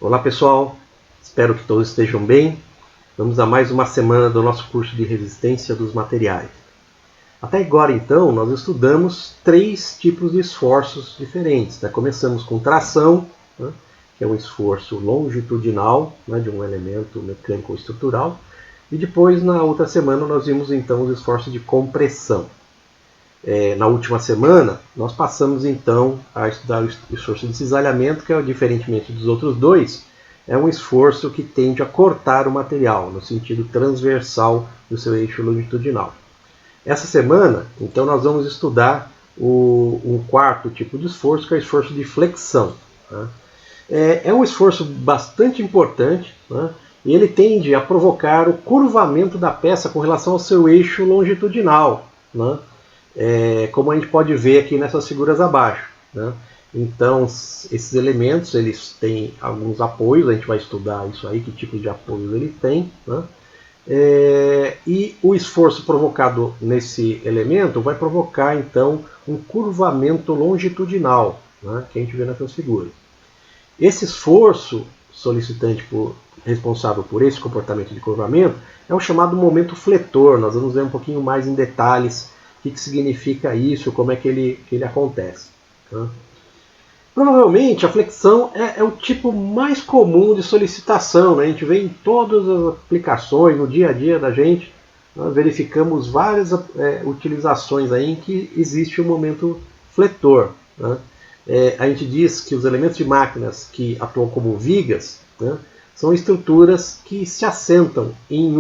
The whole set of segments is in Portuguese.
Olá pessoal, espero que todos estejam bem. Vamos a mais uma semana do nosso curso de resistência dos materiais. Até agora então nós estudamos 3 tipos de esforços diferentes. Começamos com tração, que é um esforço longitudinal de um elemento mecânico ou estrutural. E depois na outra semana nós vimos então os esforços de compressão. Na última semana, nós passamos então a estudar o esforço de cisalhamento, que é, diferentemente dos outros dois, é um esforço que tende a cortar o material, no sentido transversal do seu eixo longitudinal. Essa semana, então, nós vamos estudar um quarto tipo de esforço, que é o esforço de flexão. É um esforço bastante importante, e ele tende a provocar o curvamento da peça com relação ao seu eixo longitudinal, como a gente pode ver aqui nessas figuras abaixo. Então, esses elementos eles têm alguns apoios, a gente vai estudar isso aí, que tipo de apoios ele tem. E o esforço provocado nesse elemento vai provocar, então, um curvamento longitudinal, que a gente vê nessas figuras. Esse esforço responsável por esse comportamento de curvamento é o chamado momento fletor. Nós vamos ver um pouquinho mais em detalhes o que significa isso, como é que ele acontece. Provavelmente a flexão é o tipo mais comum de solicitação. A gente vê em todas as aplicações, no dia a dia da gente, nós verificamos várias utilizações aí em que existe o momento fletor. A gente diz que os elementos de máquinas que atuam como vigas são estruturas que se assentam em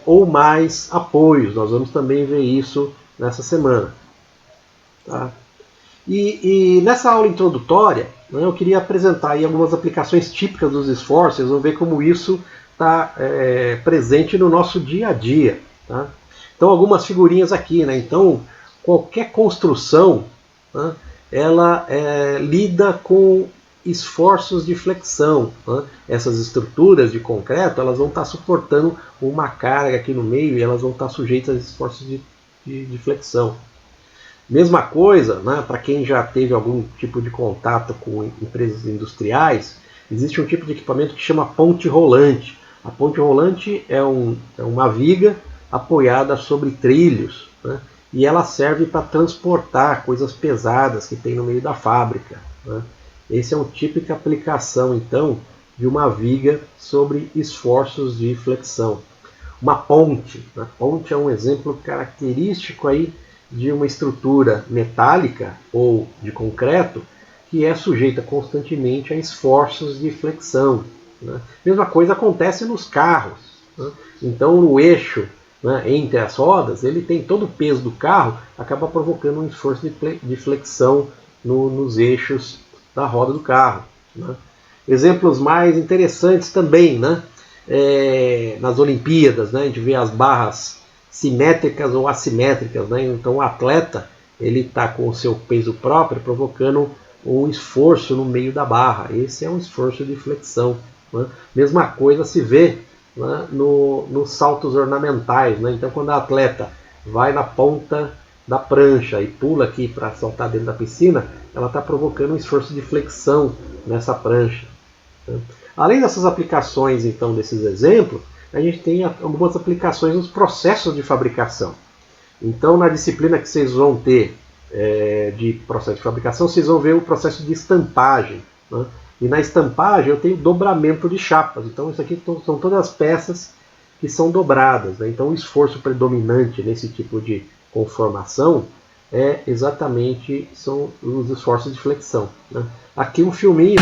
ou mais apoios. Nós vamos também ver isso nessa semana. E nessa aula introdutória, eu queria apresentar aí algumas aplicações típicas dos esforços. Vocês vão ver como isso está presente no nosso dia a dia. Então, algumas figurinhas aqui. Então, qualquer construção, ela lida com esforços de flexão. Essas estruturas de concreto elas vão estar suportando uma carga aqui no meio e elas vão estar sujeitas a esforços de flexão. Mesma coisa, para quem já teve algum tipo de contato com empresas industriais, existe um tipo de equipamento que chama ponte rolante. A ponte rolante é uma viga apoiada sobre trilhos, e ela serve para transportar coisas pesadas que tem no meio da fábrica. Essa é uma típica aplicação, então, de uma viga sobre esforços de flexão. Uma ponte. A ponte é um exemplo característico aí de uma estrutura metálica ou de concreto que é sujeita constantemente a esforços de flexão. Mesma coisa acontece nos carros. Então, o eixo entre as rodas, ele tem todo o peso do carro, acaba provocando um esforço de flexão nos eixos da roda do carro. Exemplos mais interessantes também, nas Olimpíadas, a gente vê as barras simétricas ou assimétricas. Então o atleta está com o seu peso próprio provocando um esforço no meio da barra. Esse é um esforço de flexão. Mesma coisa se vê nos saltos ornamentais. Então quando a atleta vai na ponta da prancha e pula aqui para saltar dentro da piscina, ela está provocando um esforço de flexão nessa prancha. Além dessas aplicações, então, desses exemplos, a gente tem algumas aplicações nos processos de fabricação. Então, na disciplina que vocês vão ter de processo de fabricação, vocês vão ver o processo de estampagem. E na estampagem eu tenho dobramento de chapas. Então, isso aqui são todas as peças que são dobradas. Então, o esforço predominante nesse tipo de conformação são os esforços de flexão. Aqui um filminho.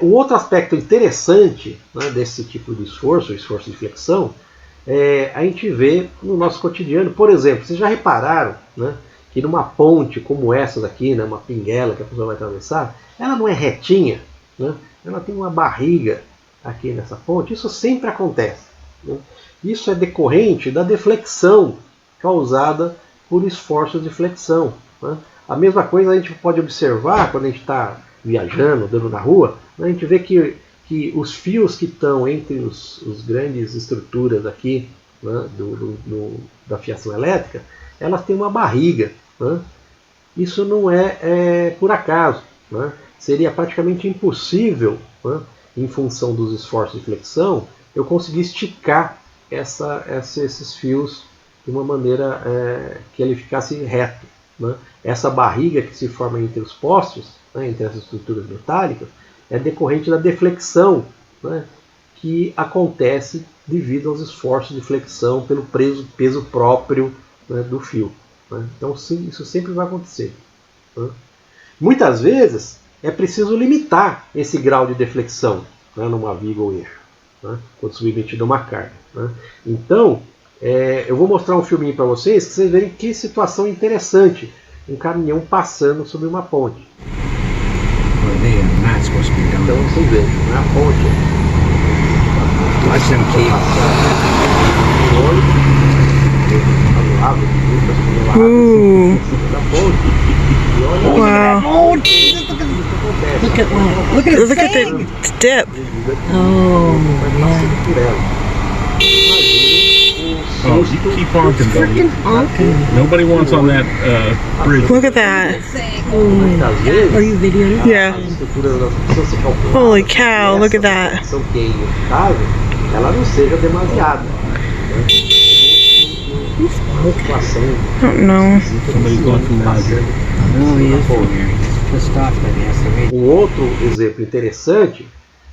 Um outro aspecto interessante desse tipo de esforço de flexão, a gente vê no nosso cotidiano. Por exemplo, vocês já repararam que numa ponte como essa daqui, uma pinguela que a pessoa vai atravessar, ela não é retinha, ela tem uma barriga aqui nessa ponte. Isso sempre acontece, né? Isso é decorrente da deflexão causada por esforços de flexão, né? A mesma coisa a gente pode observar quando a gente está viajando, andando na rua, né? A gente vê que os fios que estão entre os grandes estruturas aqui, né, da fiação elétrica, elas têm uma barriga, né? Isso não é por acaso, né? Seria praticamente impossível, né, em função dos esforços de flexão, eu conseguir esticar esses fios de uma maneira que ele ficasse reto, né? Essa barriga que se forma entre os postes, né, entre as estruturas metálicas, é decorrente da deflexão, né, que acontece devido aos esforços de flexão pelo peso próprio, né, do fio, né? Então sim, isso sempre vai acontecer, né? Muitas vezes é preciso limitar esse grau de deflexão, né, numa viga ou eixo, né, quando submetido a uma carga, né? Então eu vou mostrar um filminho para vocês, que vocês verem que situação interessante, um caminhão passando sobre uma ponte. Então vocês veem, né, a ponte. Watch them keep. Wow. Look at the dip. Oh, Oh, you keep honking, buddy. Nobody wants on that bridge. look at that. Muitas vezes, Are you videoing? Yeah. a estrutura da precisa ser calculada. Holy cow, look at that. Essa flexão que é inevitável, ela não seja demasiada, né? Uma situação I don't know. Somebody's going through magic. Um outro exemplo interessante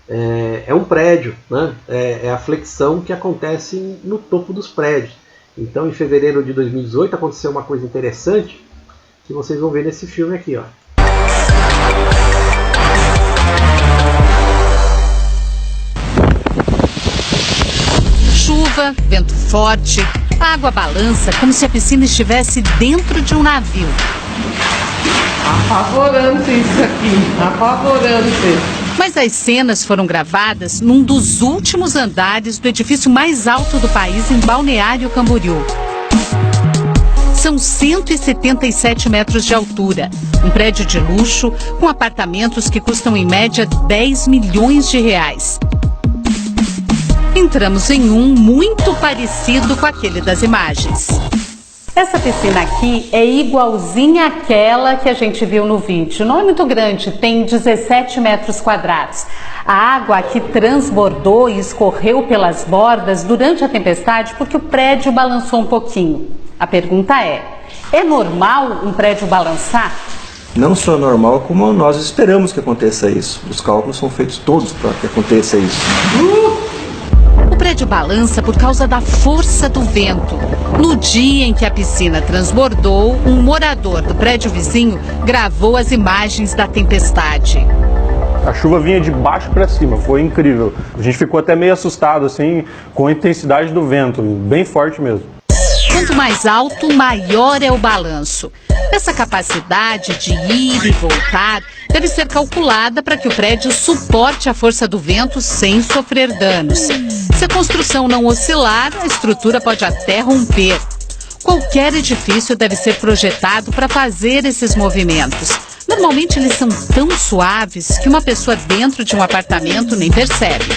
é um prédio, né? É a flexão que acontece no topo dos prédios. Então, em fevereiro de 2018, aconteceu uma coisa interessante que vocês vão ver nesse filme aqui, ó. Chuva, vento forte, a água balança como se a piscina estivesse dentro de um navio. Apavorante isso aqui, apavorante. Mas as cenas foram gravadas num dos últimos andares do edifício mais alto do país, em Balneário Camboriú. São 177 metros de altura, um prédio de luxo com apartamentos que custam em média 10 milhões de reais. Entramos em um muito parecido com aquele das imagens. Essa piscina aqui é igualzinha àquela que a gente viu no vídeo. Não é muito grande, tem 17 metros quadrados. A água aqui transbordou e escorreu pelas bordas durante a tempestade porque o prédio balançou um pouquinho. A pergunta é normal um prédio balançar? Não só normal, como nós esperamos que aconteça isso. Os cálculos são feitos todos para que aconteça isso. O prédio balança por causa da força do vento. No dia em que a piscina transbordou, um morador do prédio vizinho gravou as imagens da tempestade. A chuva vinha de baixo para cima, foi incrível. A gente ficou até meio assustado, assim, com a intensidade do vento, bem forte mesmo. Quanto mais alto, maior é o balanço. Essa capacidade de ir e voltar deve ser calculada para que o prédio suporte a força do vento sem sofrer danos. Se a construção não oscilar, a estrutura pode até romper. Qualquer edifício deve ser projetado para fazer esses movimentos. Normalmente eles são tão suaves que uma pessoa dentro de um apartamento nem percebe.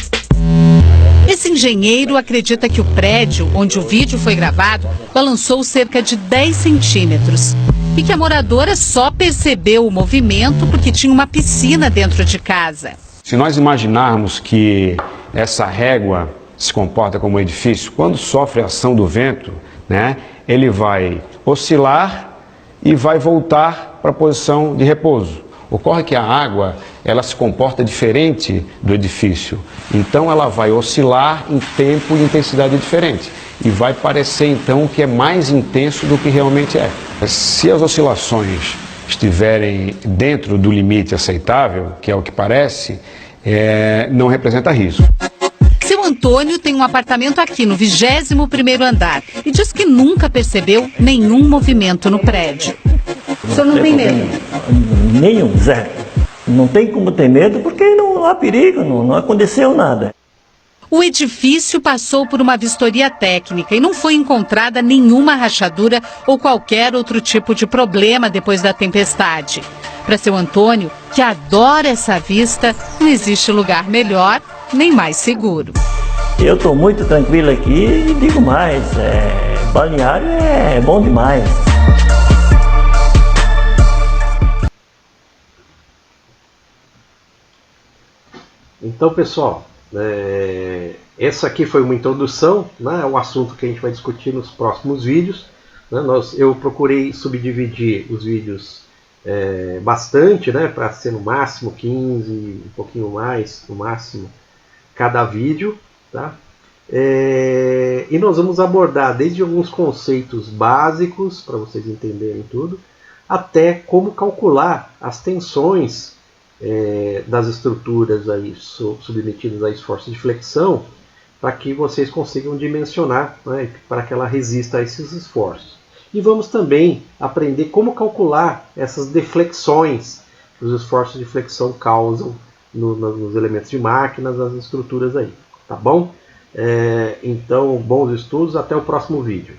Esse engenheiro acredita que o prédio onde o vídeo foi gravado balançou cerca de 10 centímetros e que a moradora só percebeu o movimento porque tinha uma piscina dentro de casa. Se nós imaginarmos que essa régua se comporta como um edifício, quando sofre a ação do vento, né, ele vai oscilar e vai voltar para a posição de repouso. Ocorre que a água, ela se comporta diferente do edifício, então ela vai oscilar em tempo e intensidade diferente e vai parecer então que é mais intenso do que realmente é. Se as oscilações estiverem dentro do limite aceitável, que é o que parece, não representa risco. Seu Antônio tem um apartamento aqui no 21º andar e diz que nunca percebeu nenhum movimento no prédio. O senhor não tem medo? Nenhum, zero. Não tem como ter medo porque não não há perigo, não aconteceu nada. O edifício passou por uma vistoria técnica e não foi encontrada nenhuma rachadura ou qualquer outro tipo de problema depois da tempestade. Para seu Antônio, que adora essa vista, não existe lugar melhor nem mais seguro. Eu estou muito tranquilo aqui e digo mais, balneário é bom demais. Então, pessoal, essa aqui foi uma introdução, né, ao assunto que a gente vai discutir nos próximos vídeos. Né, eu procurei subdividir os vídeos bastante, né, para ser no máximo 15, um pouquinho mais, no máximo, cada vídeo. Tá? E nós vamos abordar desde alguns conceitos básicos, para vocês entenderem tudo, até como calcular as tensões das estruturas aí submetidas a esforço de flexão, para que vocês consigam dimensionar, né, para que ela resista a esses esforços. E vamos também aprender como calcular essas deflexões que os esforços de flexão causam nos elementos de máquinas, nas estruturas aí. Tá bom? Então, bons estudos, até o próximo vídeo.